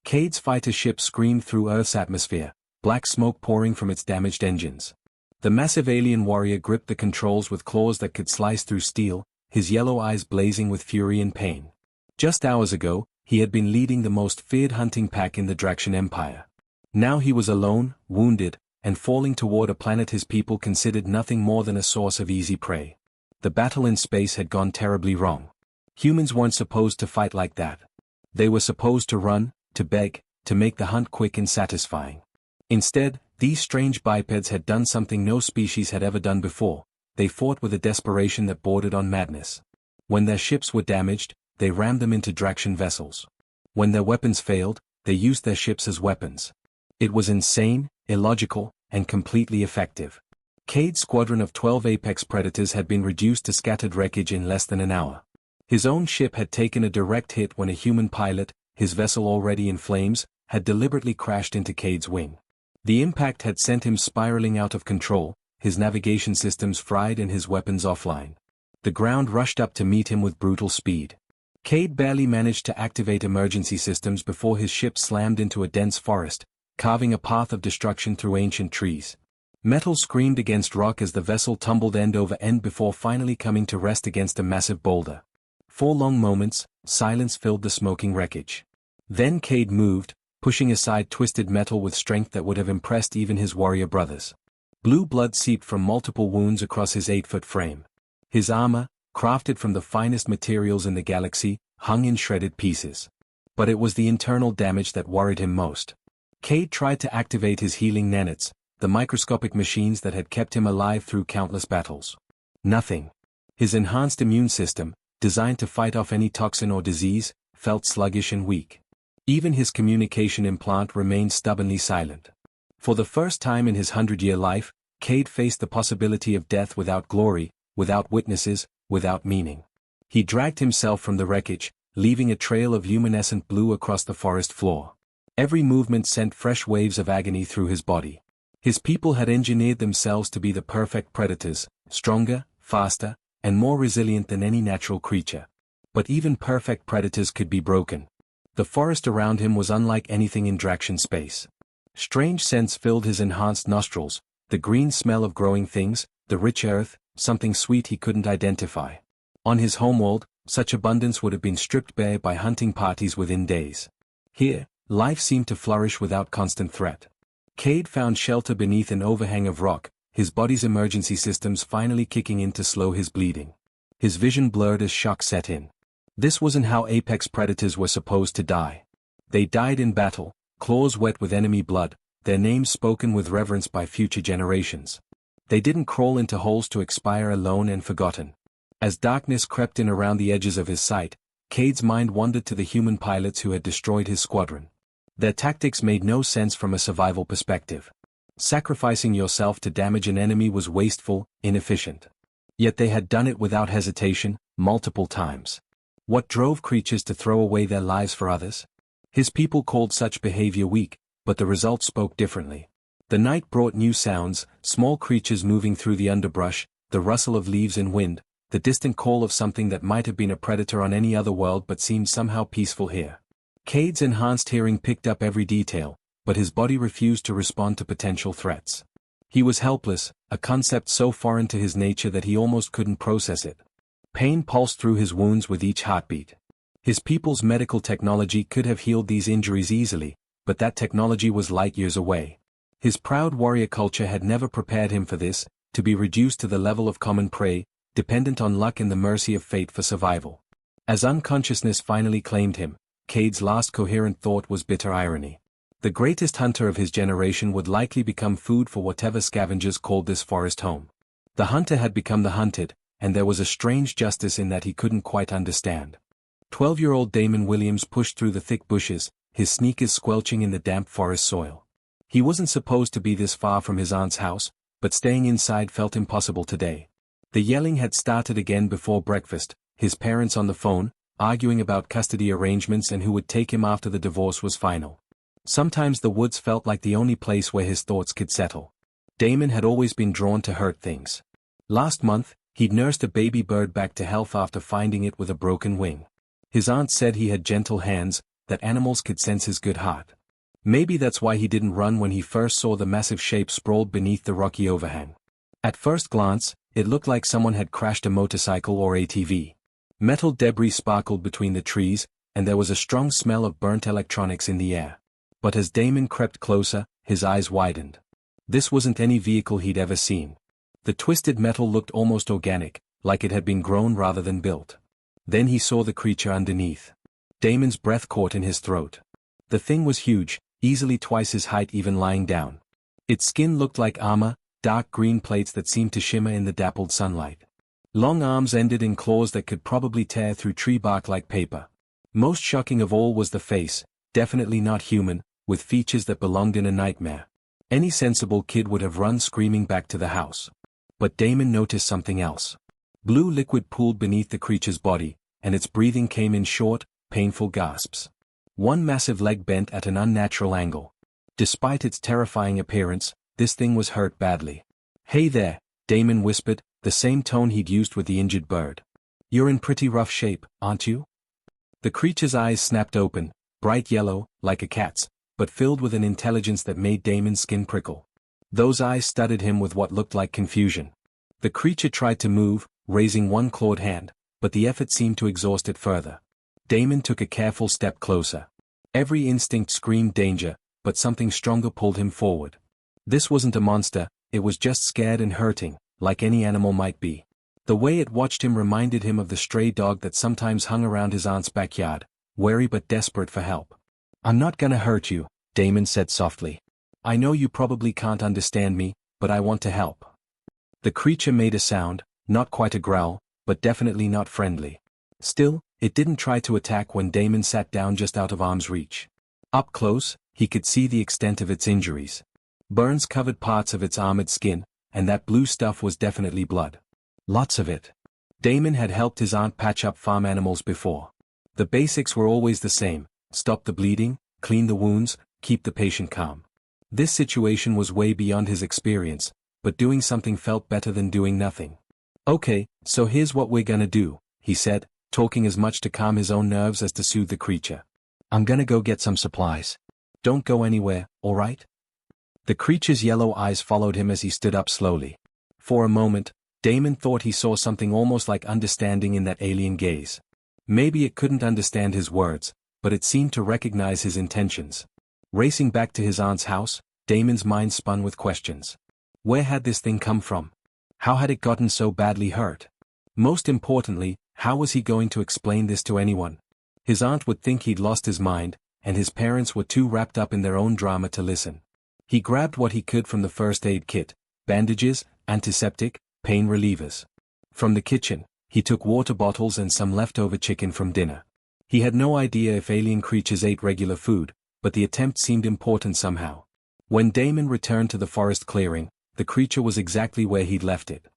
Cade's fighter ship screamed through Earth's atmosphere, black smoke pouring from its damaged engines. The massive alien warrior gripped the controls with claws that could slice through steel, his yellow eyes blazing with fury and pain. Just hours ago, he had been leading the most feared hunting pack in the Draxian Empire. Now he was alone, wounded, and falling toward a planet his people considered nothing more than a source of easy prey. The battle in space had gone terribly wrong. Humans weren't supposed to fight like that. They were supposed to run, to beg, to make the hunt quick and satisfying. Instead, these strange bipeds had done something no species had ever done before. They fought with a desperation that bordered on madness. When their ships were damaged, they rammed them into Draxian vessels. When their weapons failed, they used their ships as weapons. It was insane, illogical, and completely effective. Cade's squadron of 12 apex predators had been reduced to scattered wreckage in less than an hour. His own ship had taken a direct hit when a human pilot, his vessel already in flames, had deliberately crashed into Cade's wing. The impact had sent him spiraling out of control, his navigation systems fried and his weapons offline. The ground rushed up to meet him with brutal speed. Cade barely managed to activate emergency systems before his ship slammed into a dense forest, carving a path of destruction through ancient trees. Metal screamed against rock as the vessel tumbled end over end before finally coming to rest against a massive boulder. For long moments, silence filled the smoking wreckage. Then Cade moved, pushing aside twisted metal with strength that would have impressed even his warrior brothers. Blue blood seeped from multiple wounds across his 8-foot frame. His armor, crafted from the finest materials in the galaxy, hung in shredded pieces. But it was the internal damage that worried him most. Cade tried to activate his healing nanites, the microscopic machines that had kept him alive through countless battles. Nothing. His enhanced immune system, designed to fight off any toxin or disease, felt sluggish and weak. Even his communication implant remained stubbornly silent. For the first time in his 100-year life, Cade faced the possibility of death without glory, without witnesses, without meaning. He dragged himself from the wreckage, leaving a trail of luminescent blue across the forest floor. Every movement sent fresh waves of agony through his body. His people had engineered themselves to be the perfect predators, stronger, faster, and more resilient than any natural creature. But even perfect predators could be broken. The forest around him was unlike anything in Draxian space. Strange scents filled his enhanced nostrils, the green smell of growing things, the rich earth, something sweet he couldn't identify. On his homeworld, such abundance would have been stripped bare by hunting parties within days. Here, life seemed to flourish without constant threat. Cade found shelter beneath an overhang of rock, his body's emergency systems finally kicking in to slow his bleeding. His vision blurred as shock set in. This wasn't how apex predators were supposed to die. They died in battle, claws wet with enemy blood, their names spoken with reverence by future generations. They didn't crawl into holes to expire alone and forgotten. As darkness crept in around the edges of his sight, Cade's mind wandered to the human pilots who had destroyed his squadron. Their tactics made no sense from a survival perspective. Sacrificing yourself to damage an enemy was wasteful, inefficient. Yet they had done it without hesitation, multiple times. What drove creatures to throw away their lives for others? His people called such behavior weak, but the results spoke differently. The night brought new sounds, small creatures moving through the underbrush, the rustle of leaves and wind, the distant call of something that might have been a predator on any other world but seemed somehow peaceful here. Cade's enhanced hearing picked up every detail, but his body refused to respond to potential threats. He was helpless, a concept so foreign to his nature that he almost couldn't process it. Pain pulsed through his wounds with each heartbeat. His people's medical technology could have healed these injuries easily, but that technology was light years away. His proud warrior culture had never prepared him for this, to be reduced to the level of common prey, dependent on luck and the mercy of fate for survival. As unconsciousness finally claimed him, Cade's last coherent thought was bitter irony. The greatest hunter of his generation would likely become food for whatever scavengers called this forest home. The hunter had become the hunted, and there was a strange justice in that he couldn't quite understand. 12-year-old Damon Williams pushed through the thick bushes, his sneakers squelching in the damp forest soil. He wasn't supposed to be this far from his aunt's house, but staying inside felt impossible today. The yelling had started again before breakfast, his parents on the phone, arguing about custody arrangements and who would take him after the divorce was final. Sometimes the woods felt like the only place where his thoughts could settle. Damon had always been drawn to hurt things. Last month, he'd nursed a baby bird back to health after finding it with a broken wing. His aunt said he had gentle hands, that animals could sense his good heart. Maybe that's why he didn't run when he first saw the massive shape sprawled beneath the rocky overhang. At first glance, it looked like someone had crashed a motorcycle or ATV. Metal debris sparkled between the trees, and there was a strong smell of burnt electronics in the air. But as Damon crept closer, his eyes widened. This wasn't any vehicle he'd ever seen. The twisted metal looked almost organic, like it had been grown rather than built. Then he saw the creature underneath. Damon's breath caught in his throat. The thing was huge, easily twice his height even lying down. Its skin looked like armor, dark green plates that seemed to shimmer in the dappled sunlight. Long arms ended in claws that could probably tear through tree bark like paper. Most shocking of all was the face, definitely not human, with features that belonged in a nightmare. Any sensible kid would have run screaming back to the house. But Damon noticed something else. Blue liquid pooled beneath the creature's body, and its breathing came in short, painful gasps. One massive leg bent at an unnatural angle. Despite its terrifying appearance, this thing was hurt badly. "Hey there," Damon whispered, the same tone he'd used with the injured bird. "You're in pretty rough shape, aren't you?" The creature's eyes snapped open, bright yellow, like a cat's, but filled with an intelligence that made Damon's skin prickle. Those eyes studied him with what looked like confusion. The creature tried to move, raising one clawed hand, but the effort seemed to exhaust it further. Damon took a careful step closer. Every instinct screamed danger, but something stronger pulled him forward. This wasn't a monster, it was just scared and hurting, like any animal might be. The way it watched him reminded him of the stray dog that sometimes hung around his aunt's backyard, wary but desperate for help. "I'm not gonna hurt you," Damon said softly. "I know you probably can't understand me, but I want to help." The creature made a sound, not quite a growl, but definitely not friendly. Still, it didn't try to attack when Damon sat down just out of arm's reach. Up close, he could see the extent of its injuries. Burns covered parts of its armored skin, and that blue stuff was definitely blood. Lots of it. Damon had helped his aunt patch up farm animals before. The basics were always the same: stop the bleeding, clean the wounds, keep the patient calm. This situation was way beyond his experience, but doing something felt better than doing nothing. "Okay, so here's what we're gonna do," he said, talking as much to calm his own nerves as to soothe the creature. "I'm gonna go get some supplies. Don't go anywhere, alright?" The creature's yellow eyes followed him as he stood up slowly. For a moment, Damon thought he saw something almost like understanding in that alien gaze. Maybe it couldn't understand his words, but it seemed to recognize his intentions. Racing back to his aunt's house, Damon's mind spun with questions. Where had this thing come from? How had it gotten so badly hurt? Most importantly, how was he going to explain this to anyone? His aunt would think he'd lost his mind, and his parents were too wrapped up in their own drama to listen. He grabbed what he could from the first aid kit: bandages, antiseptic, pain relievers. From the kitchen, he took water bottles and some leftover chicken from dinner. He had no idea if alien creatures ate regular food, but the attempt seemed important somehow. When Damon returned to the forest clearing, the creature was exactly where he'd left it.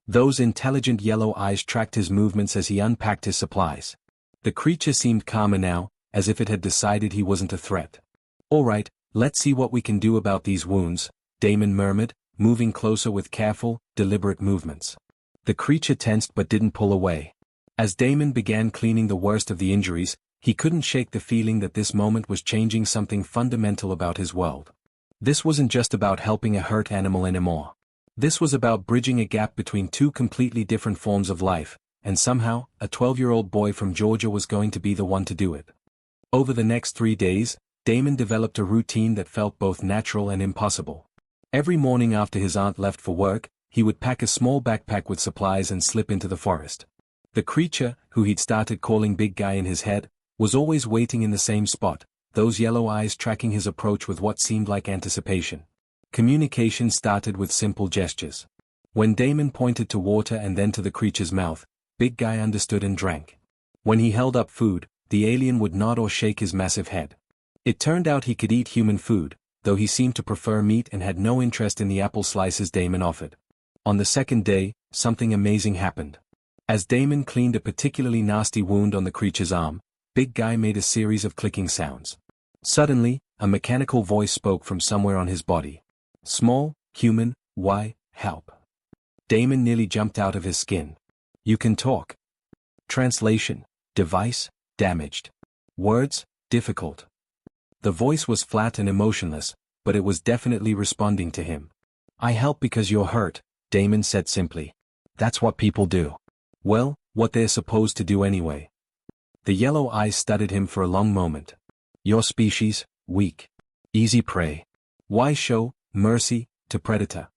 Those intelligent yellow eyes tracked his movements as he unpacked his supplies. The creature seemed calmer now, as if it had decided he wasn't a threat. "Alright, let's see what we can do about these wounds," Damon murmured, moving closer with careful, deliberate movements. The creature tensed but didn't pull away. As Damon began cleaning the worst of the injuries, he couldn't shake the feeling that this moment was changing something fundamental about his world. This wasn't just about helping a hurt animal anymore. This was about bridging a gap between two completely different forms of life, and somehow, a 12-year-old boy from Georgia was going to be the one to do it. Over the next 3 days, Damon developed a routine that felt both natural and impossible. Every morning after his aunt left for work, he would pack a small backpack with supplies and slip into the forest. The creature, who he'd started calling Big Guy in his head, was always waiting in the same spot, those yellow eyes tracking his approach with what seemed like anticipation. Communication started with simple gestures. When Damon pointed to water and then to the creature's mouth, Big Guy understood and drank. When he held up food, the alien would nod or shake his massive head. It turned out he could eat human food, though he seemed to prefer meat and had no interest in the apple slices Damon offered. On the second day, something amazing happened. As Damon cleaned a particularly nasty wound on the creature's arm, Big Guy made a series of clicking sounds. Suddenly, a mechanical voice spoke from somewhere on his body. "Small, human, why, help." Damon nearly jumped out of his skin. "You can talk." Translation: device, damaged. Words, difficult. The voice was flat and emotionless, but it was definitely responding to him. I help because you're hurt, Damon said simply. That's what people do. Well, what they're supposed to do anyway. The yellow eyes studied him for a long moment. Your species, weak. Easy prey. Why show mercy to predator?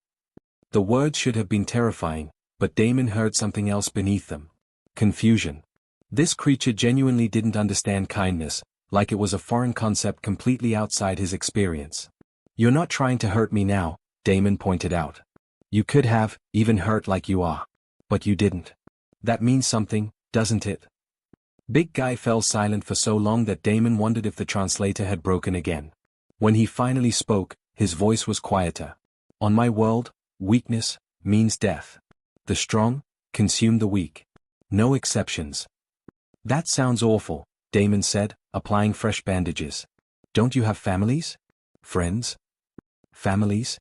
The words should have been terrifying, but Damon heard something else beneath them. Confusion. This creature genuinely didn't understand kindness, like it was a foreign concept completely outside his experience. You're not trying to hurt me now, Damon pointed out. You could have, even hurt like you are. But you didn't. That means something, doesn't it? Big Guy fell silent for so long that Damon wondered if the translator had broken again. When he finally spoke, his voice was quieter. On my world, weakness means death. The strong consume the weak. No exceptions. That sounds awful, Damon said, applying fresh bandages. Don't you have families? Friends? Families?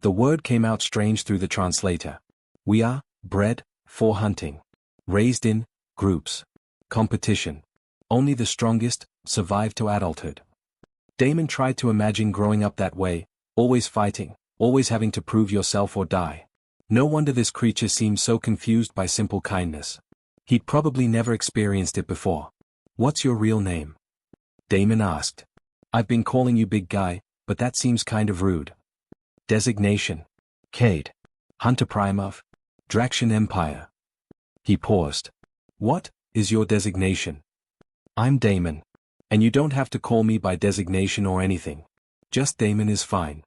The word came out strange through the translator. We are bred for hunting. Raised in groups. Competition. Only the strongest survive to adulthood. Damon tried to imagine growing up that way, always fighting, always having to prove yourself or die. No wonder this creature seemed so confused by simple kindness. He'd probably never experienced it before. What's your real name? Damon asked. I've been calling you Big Guy, but that seems kind of rude. Designation. Cade. Hunter Prime of Draxian Empire. He paused. What is your designation? I'm Damon. And you don't have to call me by designation or anything. Just Damon is fine.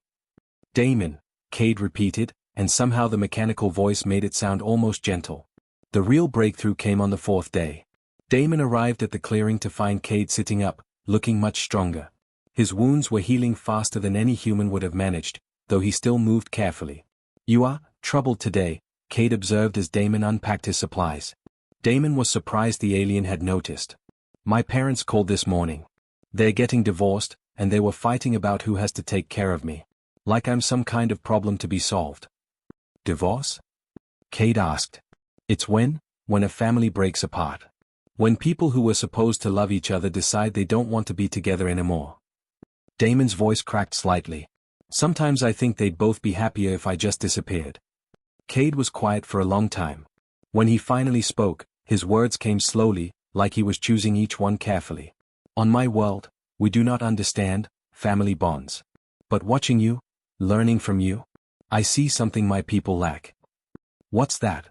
Damon, Cade repeated, and somehow the mechanical voice made it sound almost gentle. The real breakthrough came on the fourth day. Damon arrived at the clearing to find Cade sitting up, looking much stronger. His wounds were healing faster than any human would have managed, though he still moved carefully. You are troubled today, Cade observed as Damon unpacked his supplies. Damon was surprised the alien had noticed. My parents called this morning. They're getting divorced, and they were fighting about who has to take care of me. Like I'm some kind of problem to be solved. Divorce? Cade asked. It's when a family breaks apart. When people who were supposed to love each other decide they don't want to be together anymore. Damon's voice cracked slightly. Sometimes I think they'd both be happier if I just disappeared. Cade was quiet for a long time. When he finally spoke, his words came slowly, like he was choosing each one carefully. On my world, we do not understand family bonds. But watching you, learning from you, I see something my people lack. What's that?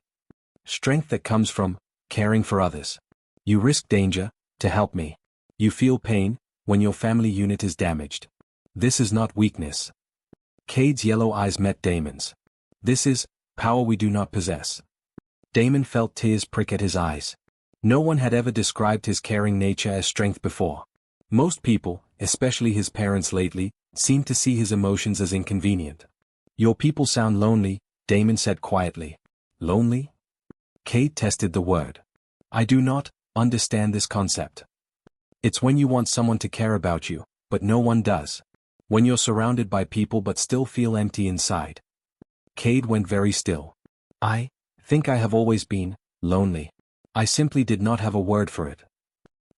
Strength that comes from caring for others. You risk danger to help me. You feel pain when your family unit is damaged. This is not weakness. Cade's yellow eyes met Damon's. This is power we do not possess. Damon felt tears prick at his eyes. No one had ever described his caring nature as strength before. Most people, especially his parents lately, seemed to see his emotions as inconvenient. Your people sound lonely, Damon said quietly. Lonely? Cade tested the word. I do not understand this concept. It's when you want someone to care about you, but no one does. When you're surrounded by people but still feel empty inside. Cade went very still. I think I have always been lonely. I simply did not have a word for it.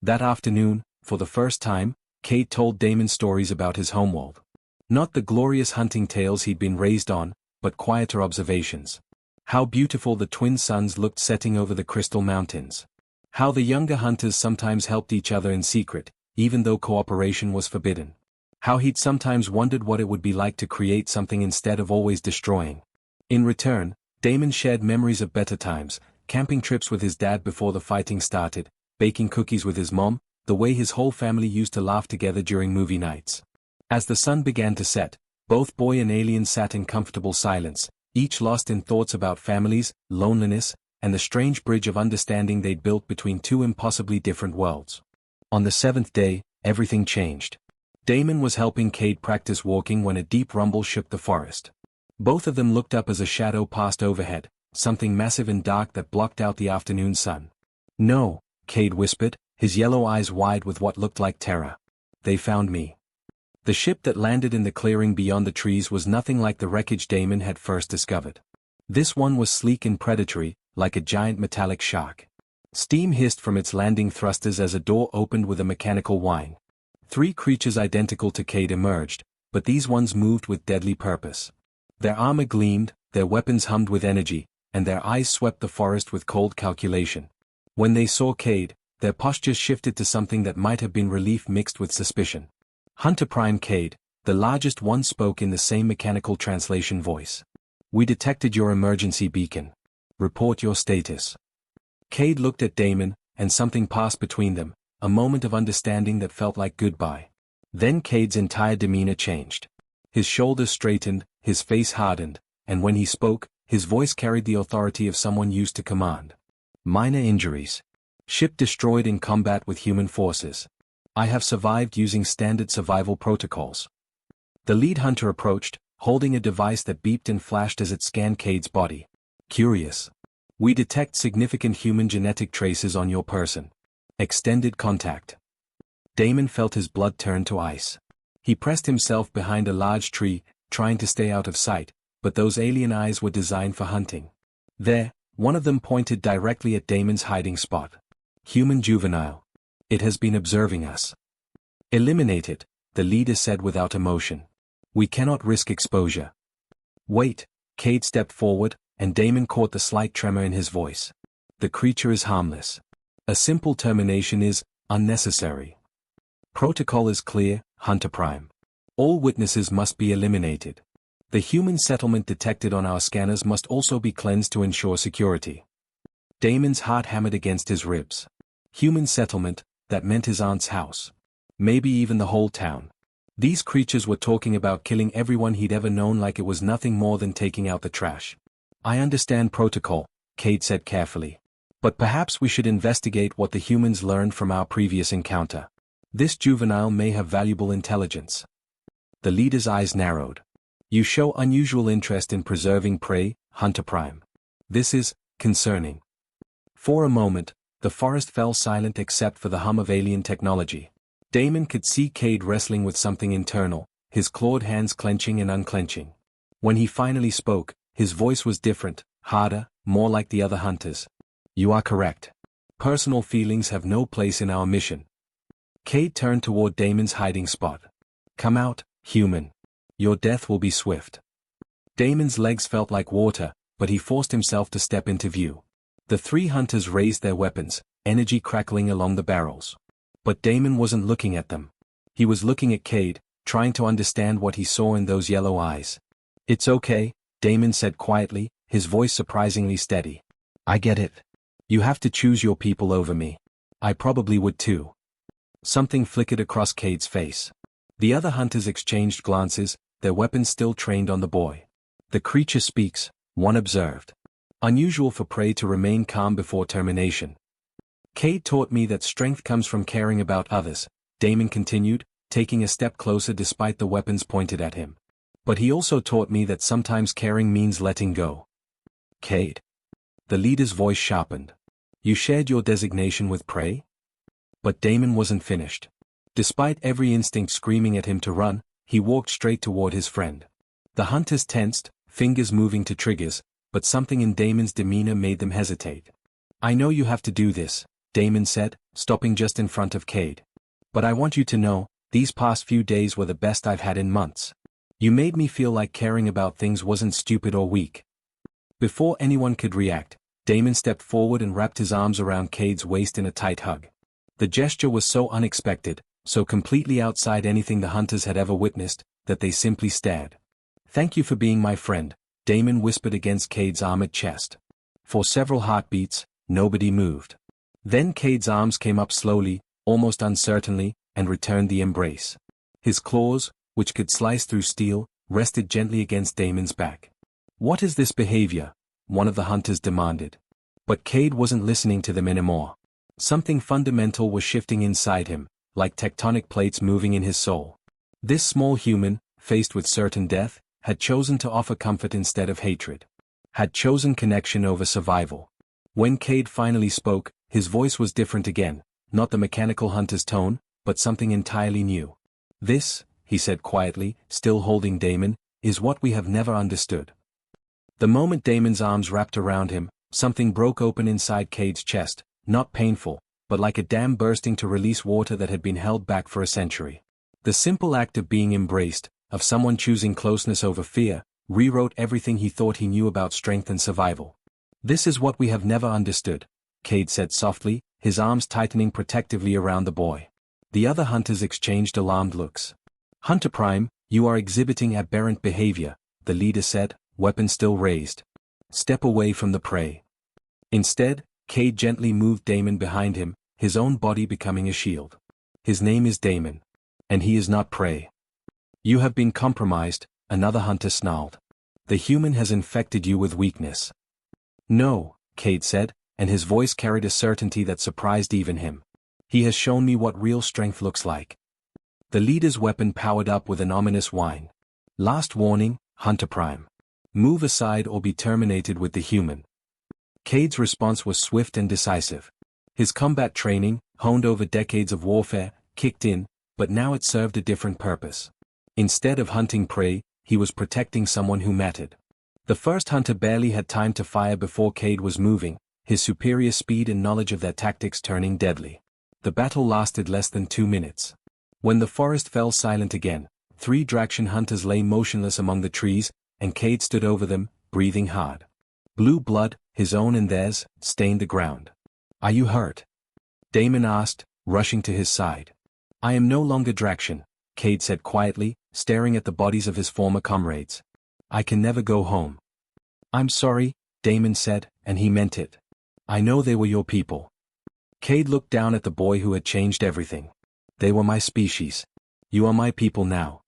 That afternoon, for the first time, Cade told Damon stories about his homeworld. Not the glorious hunting tales he'd been raised on, but quieter observations. How beautiful the twin suns looked setting over the crystal mountains. How the younger hunters sometimes helped each other in secret, even though cooperation was forbidden. How he'd sometimes wondered what it would be like to create something instead of always destroying. In return, Damon shared memories of better times, camping trips with his dad before the fighting started, baking cookies with his mom, the way his whole family used to laugh together during movie nights. As the sun began to set, both boy and alien sat in comfortable silence, each lost in thoughts about families, loneliness, and the strange bridge of understanding they'd built between two impossibly different worlds. On the seventh day, everything changed. Damon was helping Cade practice walking when a deep rumble shook the forest. Both of them looked up as a shadow passed overhead, something massive and dark that blocked out the afternoon sun. No, Cade whispered, his yellow eyes wide with what looked like terror. They found me. The ship that landed in the clearing beyond the trees was nothing like the wreckage Damon had first discovered. This one was sleek and predatory, like a giant metallic shark. Steam hissed from its landing thrusters as a door opened with a mechanical whine. 3 creatures identical to Cade emerged, but these ones moved with deadly purpose. Their armor gleamed, their weapons hummed with energy, and their eyes swept the forest with cold calculation. When they saw Cade, their postures shifted to something that might have been relief mixed with suspicion. Hunter Prime Cade, the largest one, spoke in the same mechanical translation voice. "We detected your emergency beacon. Report your status." Cade looked at Damon, and something passed between them, a moment of understanding that felt like goodbye. Then Cade's entire demeanor changed. His shoulders straightened, his face hardened, and when he spoke, his voice carried the authority of someone used to command. "Minor injuries. Ship destroyed in combat with human forces. I have survived using standard survival protocols." The lead hunter approached, holding a device that beeped and flashed as it scanned Cade's body. "Curious. We detect significant human genetic traces on your person. Extended contact." Damon felt his blood turn to ice. He pressed himself behind a large tree, trying to stay out of sight, but those alien eyes were designed for hunting. There, one of them pointed directly at Damon's hiding spot. "Human juvenile. It has been observing us." "Eliminate it," the leader said without emotion. "We cannot risk exposure." "Wait," Cade stepped forward, and Damon caught the slight tremor in his voice. "The creature is harmless. A simple termination is unnecessary. Protocol is clear, Hunter Prime. All witnesses must be eliminated. The human settlement detected on our scanners must also be cleansed to ensure security." Damon's heart hammered against his ribs. Human settlement, that meant his aunt's house. Maybe even the whole town. These creatures were talking about killing everyone he'd ever known like it was nothing more than taking out the trash. "I understand protocol," Cade said carefully. "But perhaps we should investigate what the humans learned from our previous encounter. This juvenile may have valuable intelligence." The leader's eyes narrowed. "You show unusual interest in preserving prey, Hunter Prime. This is concerning." For a moment, the forest fell silent except for the hum of alien technology. Damon could see Cade wrestling with something internal, his clawed hands clenching and unclenching. When he finally spoke, his voice was different, harder, more like the other hunters. "You are correct. Personal feelings have no place in our mission." Cade turned toward Damon's hiding spot. "Come out, human. Your death will be swift." Damon's legs felt like water, but he forced himself to step into view. The 3 hunters raised their weapons, energy crackling along the barrels. But Damon wasn't looking at them. He was looking at Cade, trying to understand what he saw in those yellow eyes. "It's okay," Damon said quietly, his voice surprisingly steady. "I get it. You have to choose your people over me. I probably would too." Something flickered across Cade's face. The other hunters exchanged glances, their weapons still trained on the boy. "The creature speaks," one observed. "Unusual for prey to remain calm before termination." "Cade taught me that strength comes from caring about others," Damon continued, taking a step closer despite the weapons pointed at him. "But he also taught me that sometimes caring means letting go." "Cade." The leader's voice sharpened. "You shared your designation with prey?" But Damon wasn't finished. Despite every instinct screaming at him to run, he walked straight toward his friend. The hunters tensed, fingers moving to triggers, but something in Damon's demeanor made them hesitate. "I know you have to do this," Damon said, stopping just in front of Cade. "But I want you to know, these past few days were the best I've had in months. You made me feel like caring about things wasn't stupid or weak." Before anyone could react, Damon stepped forward and wrapped his arms around Cade's waist in a tight hug. The gesture was so unexpected, so completely outside anything the hunters had ever witnessed, that they simply stared. "Thank you for being my friend," Damon whispered against Cade's armored chest. For several heartbeats, nobody moved. Then Cade's arms came up slowly, almost uncertainly, and returned the embrace. His claws, which could slice through steel, rested gently against Damon's back. "What is this behavior?" one of the hunters demanded. But Cade wasn't listening to them anymore. Something fundamental was shifting inside him, like tectonic plates moving in his soul. This small human, faced with certain death, had chosen to offer comfort instead of hatred. Had chosen connection over survival. When Cade finally spoke, his voice was different again, not the mechanical hunter's tone, but something entirely new. "This," he said quietly, still holding Damon, "is what we have never understood." The moment Damon's arms wrapped around him, something broke open inside Cade's chest, not painful, but like a dam bursting to release water that had been held back for a century. The simple act of being embraced, of someone choosing closeness over fear, rewrote everything he thought he knew about strength and survival. "This is what we have never understood," Cade said softly, his arms tightening protectively around the boy. The other hunters exchanged alarmed looks. "Hunter Prime, you are exhibiting aberrant behavior," the leader said, weapon still raised. "Step away from the prey." Instead, Cade gently moved Damon behind him, his own body becoming a shield. "His name is Damon. And he is not prey." "You have been compromised," another hunter snarled. "The human has infected you with weakness." "No," Cade said, and his voice carried a certainty that surprised even him. "He has shown me what real strength looks like." The leader's weapon powered up with an ominous whine. "Last warning, Hunter Prime. Move aside or be terminated with the human." Cade's response was swift and decisive. His combat training, honed over decades of warfare, kicked in, but now it served a different purpose. Instead of hunting prey, he was protecting someone who mattered. The first hunter barely had time to fire before Cade was moving, his superior speed and knowledge of their tactics turning deadly. The battle lasted less than 2 minutes. When the forest fell silent again, 3 Draxian hunters lay motionless among the trees, and Cade stood over them, breathing hard. Blue blood, his own and theirs, stained the ground. "Are you hurt?" Damon asked, rushing to his side. "I am no longer Draxian," Cade said quietly, staring at the bodies of his former comrades. "I can never go home." "I'm sorry," Damon said, and he meant it. "I know they were your people." Cade looked down at the boy who had changed everything. "They were my species. You are my people now."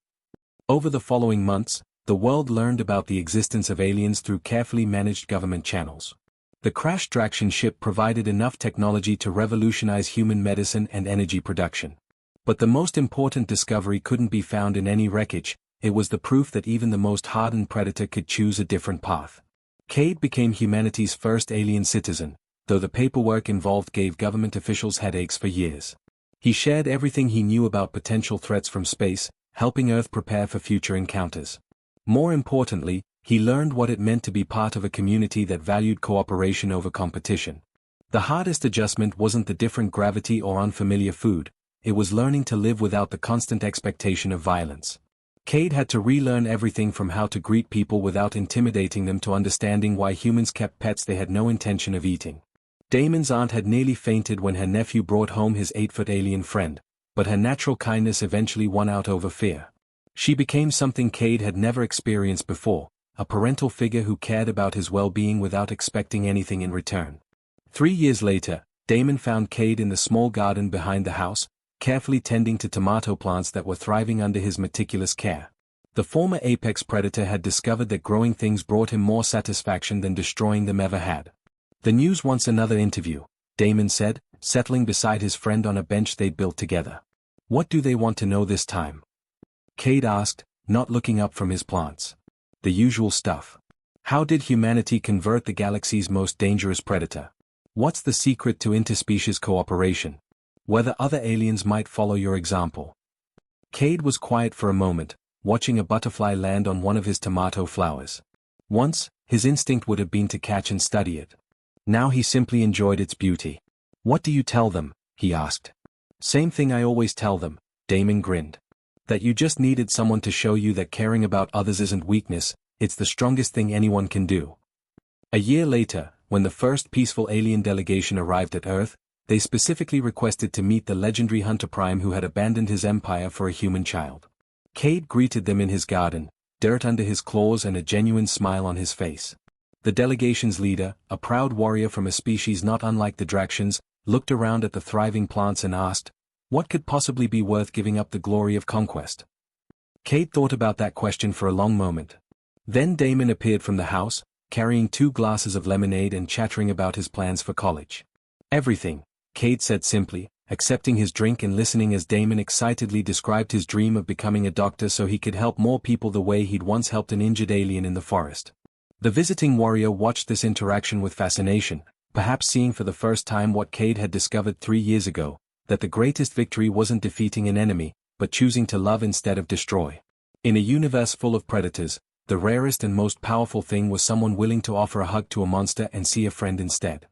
Over the following months, the world learned about the existence of aliens through carefully managed government channels. The crashed Draxian ship provided enough technology to revolutionize human medicine and energy production. But the most important discovery couldn't be found in any wreckage. It was the proof that even the most hardened predator could choose a different path. Cade became humanity's first alien citizen, though the paperwork involved gave government officials headaches for years. He shared everything he knew about potential threats from space, helping Earth prepare for future encounters. More importantly, he learned what it meant to be part of a community that valued cooperation over competition. The hardest adjustment wasn't the different gravity or unfamiliar food, it was learning to live without the constant expectation of violence. Cade had to relearn everything from how to greet people without intimidating them to understanding why humans kept pets they had no intention of eating. Damon's aunt had nearly fainted when her nephew brought home his 8-foot alien friend, but her natural kindness eventually won out over fear. She became something Cade had never experienced before, a parental figure who cared about his well-being without expecting anything in return. 3 years later, Damon found Cade in the small garden behind the house, carefully tending to tomato plants that were thriving under his meticulous care. The former apex predator had discovered that growing things brought him more satisfaction than destroying them ever had. "The news wants another interview," Damon said, settling beside his friend on a bench they'd built together. "What do they want to know this time?" Cade asked, not looking up from his plants. "The usual stuff. How did humanity convert the galaxy's most dangerous predator? What's the secret to interspecies cooperation? Whether other aliens might follow your example." Cade was quiet for a moment, watching a butterfly land on one of his tomato flowers. Once, his instinct would have been to catch and study it. Now he simply enjoyed its beauty. "What do you tell them?" he asked. "Same thing I always tell them," Damon grinned. "That you just needed someone to show you that caring about others isn't weakness, it's the strongest thing anyone can do." A year later, when the first peaceful alien delegation arrived at Earth, they specifically requested to meet the legendary Hunter Prime who had abandoned his empire for a human child. Cade greeted them in his garden, dirt under his claws and a genuine smile on his face. The delegation's leader, a proud warrior from a species not unlike the Draxians, looked around at the thriving plants and asked, "What could possibly be worth giving up the glory of conquest?" Cade thought about that question for a long moment. Then Damon appeared from the house, carrying 2 glasses of lemonade and chattering about his plans for college. "Everything," Cade said simply, accepting his drink and listening as Damon excitedly described his dream of becoming a doctor so he could help more people the way he'd once helped an injured alien in the forest. The visiting warrior watched this interaction with fascination, perhaps seeing for the first time what Cade had discovered 3 years ago, that the greatest victory wasn't defeating an enemy, but choosing to love instead of destroy. In a universe full of predators, the rarest and most powerful thing was someone willing to offer a hug to a monster and see a friend instead.